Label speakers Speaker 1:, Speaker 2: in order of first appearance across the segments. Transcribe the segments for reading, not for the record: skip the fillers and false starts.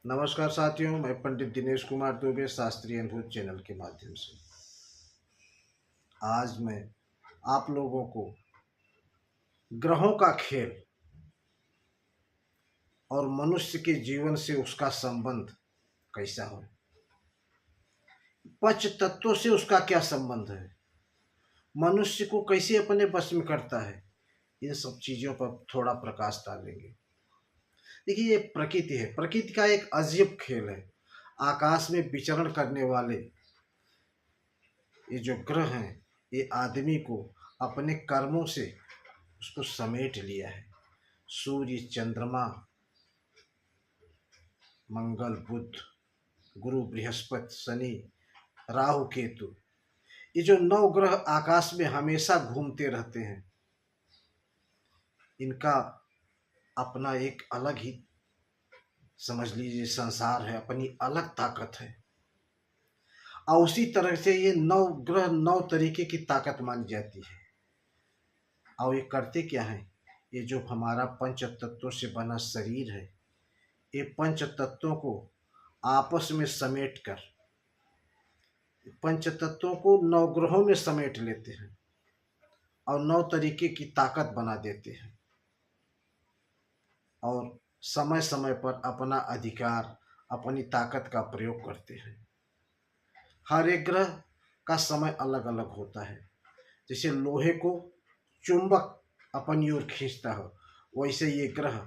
Speaker 1: नमस्कार साथियों, मैं पंडित दिनेश कुमार दुबे शास्त्रीय अनुभूत चैनल के माध्यम से आज मैं आप लोगों को ग्रहों का खेल और मनुष्य के जीवन से उसका संबंध कैसा हो, पंच तत्वों से उसका क्या संबंध है, मनुष्य को कैसे अपने वश में करता है, इन सब चीज़ों पर थोड़ा प्रकाश डालेंगे। देखिए, ये प्रकृति है। प्रकृति का एक अजीब खेल है। आकाश में विचरण करने वाले ये जो ग्रह हैं, ये आदमी को अपने कर्मों से उसको समेट लिया है। सूर्य, चंद्रमा, मंगल, बुध, गुरु, बृहस्पति, शनि, राहु, केतु, ये जो 9 ग्रह आकाश में हमेशा घूमते रहते हैं, इनका अपना एक अलग ही, समझ लीजिए, संसार है, अपनी अलग ताकत है। और उसी तरह से ये 9 ग्रह 9 तरीके की ताकत मानी जाती है। और ये करते क्या है? ये जो हमारा पंच तत्वों से बना शरीर है, ये पंच तत्वों को आपस में समेट कर पंच तत्वों को 9 ग्रहों में समेट लेते हैं और 9 तरीके की ताकत बना देते हैं और समय समय पर अपना अधिकार, अपनी ताकत का प्रयोग करते हैं। हर एक ग्रह का समय अलग अलग होता है। जैसे लोहे को चुंबक अपनी ओर खींचता हो, वैसे ये ग्रह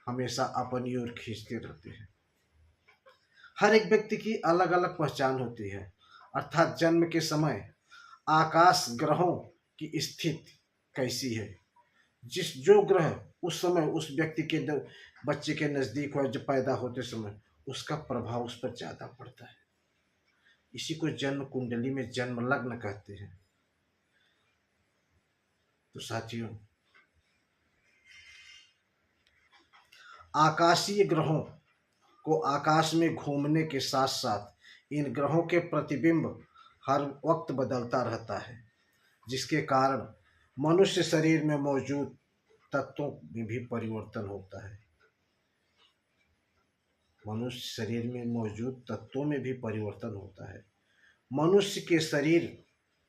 Speaker 1: हमेशा अपनी ओर खींचते रहते हैं। हर एक व्यक्ति की अलग अलग पहचान होती है, अर्थात जन्म के समय आकाश ग्रहों की स्थिति कैसी है, जो ग्रह उस समय उस व्यक्ति के बच्चे के नज़दीक हो, जब पैदा होते समय उसका प्रभाव उस पर ज़्यादा पड़ता है। इसी को जन्म कुंडली में जन्म लग्न कहते हैं। तो साथियों, आकाशीय ग्रहों को आकाश में घूमने के साथ साथ इन ग्रहों के प्रतिबिंब हर वक्त बदलता रहता है, जिसके कारण मनुष्य शरीर में मौजूद तत्वों में भी परिवर्तन होता है। मनुष्य शरीर में मौजूद तत्वों में भी परिवर्तन होता है। मनुष्य के शरीर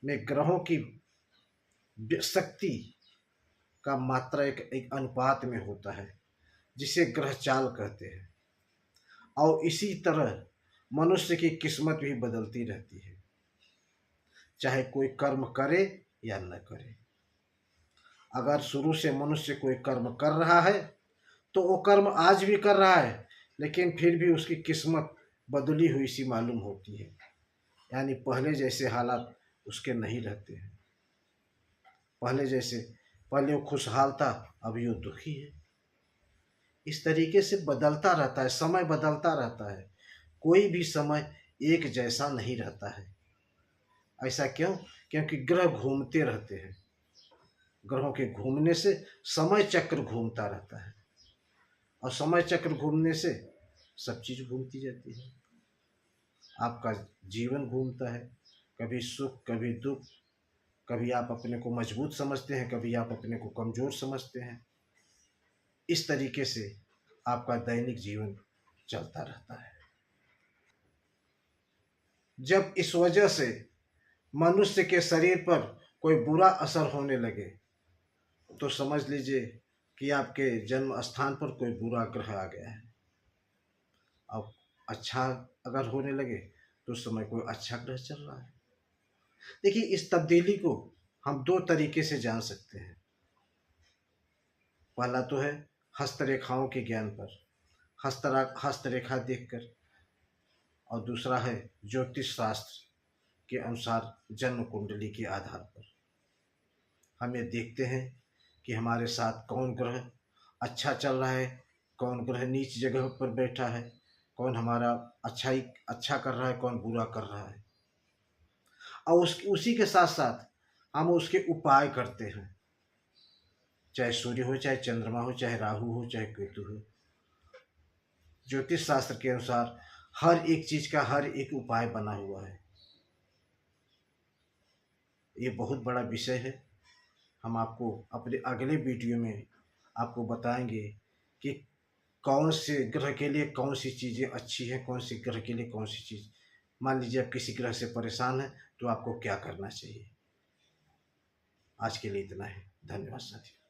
Speaker 1: में ग्रहों की शक्ति का मात्रा एक अनुपात में होता है, जिसे ग्रह चाल कहते हैं। और इसी तरह मनुष्य की किस्मत भी बदलती रहती है, चाहे कोई कर्म करे या न करे। अगर शुरू से मनुष्य कोई कर्म कर रहा है तो वो कर्म आज भी कर रहा है, लेकिन फिर भी उसकी किस्मत बदली हुई सी मालूम होती है। यानी पहले जैसे हालात उसके नहीं रहते हैं। पहले वो खुशहाल था, अभी वो दुखी है। इस तरीके से बदलता रहता है, समय बदलता रहता है। कोई भी समय एक जैसा नहीं रहता है। ऐसा क्यों? क्योंकि ग्रह घूमते रहते हैं। ग्रहों के घूमने से समय चक्र घूमता रहता है और समय चक्र घूमने से सब चीज़ घूमती जाती है। आपका जीवन घूमता है, कभी सुख, कभी दुख, कभी आप अपने को मजबूत समझते हैं, कभी आप अपने को कमज़ोर समझते हैं। इस तरीके से आपका दैनिक जीवन चलता रहता है। जब इस वजह से मनुष्य के शरीर पर कोई बुरा असर होने लगे तो समझ लीजिए कि आपके जन्म स्थान पर कोई बुरा ग्रह आ गया है। अब अच्छा अगर होने लगे तो उस समय कोई अच्छा ग्रह चल रहा है। देखिए, इस तब्दीली को हम 2 तरीके से जान सकते हैं। पहला तो है हस्तरेखाओं के ज्ञान पर, हस्तरेखा देखकर, और दूसरा है ज्योतिष शास्त्र के अनुसार जन्म कुंडली के आधार पर। हम ये देखते हैं कि हमारे साथ कौन ग्रह अच्छा चल रहा है, कौन ग्रह नीच जगह पर बैठा है, कौन हमारा अच्छा कर रहा है, कौन बुरा कर रहा है। और उसी के साथ साथ हम उसके उपाय करते हैं, चाहे सूर्य हो, चाहे चंद्रमा हो, चाहे राहु हो, चाहे केतु हो। ज्योतिष शास्त्र के अनुसार हर एक चीज का हर एक उपाय बना हुआ है। ये बहुत बड़ा विषय है। हम आपको अपने अगले वीडियो में आपको बताएंगे कि कौन से ग्रह के लिए कौन सी चीज़ें अच्छी हैं, कौन से ग्रह के लिए कौन सी चीज़। मान लीजिए आप किसी ग्रह से परेशान हैं तो आपको क्या करना चाहिए। आज के लिए इतना ही। धन्यवाद साथियों।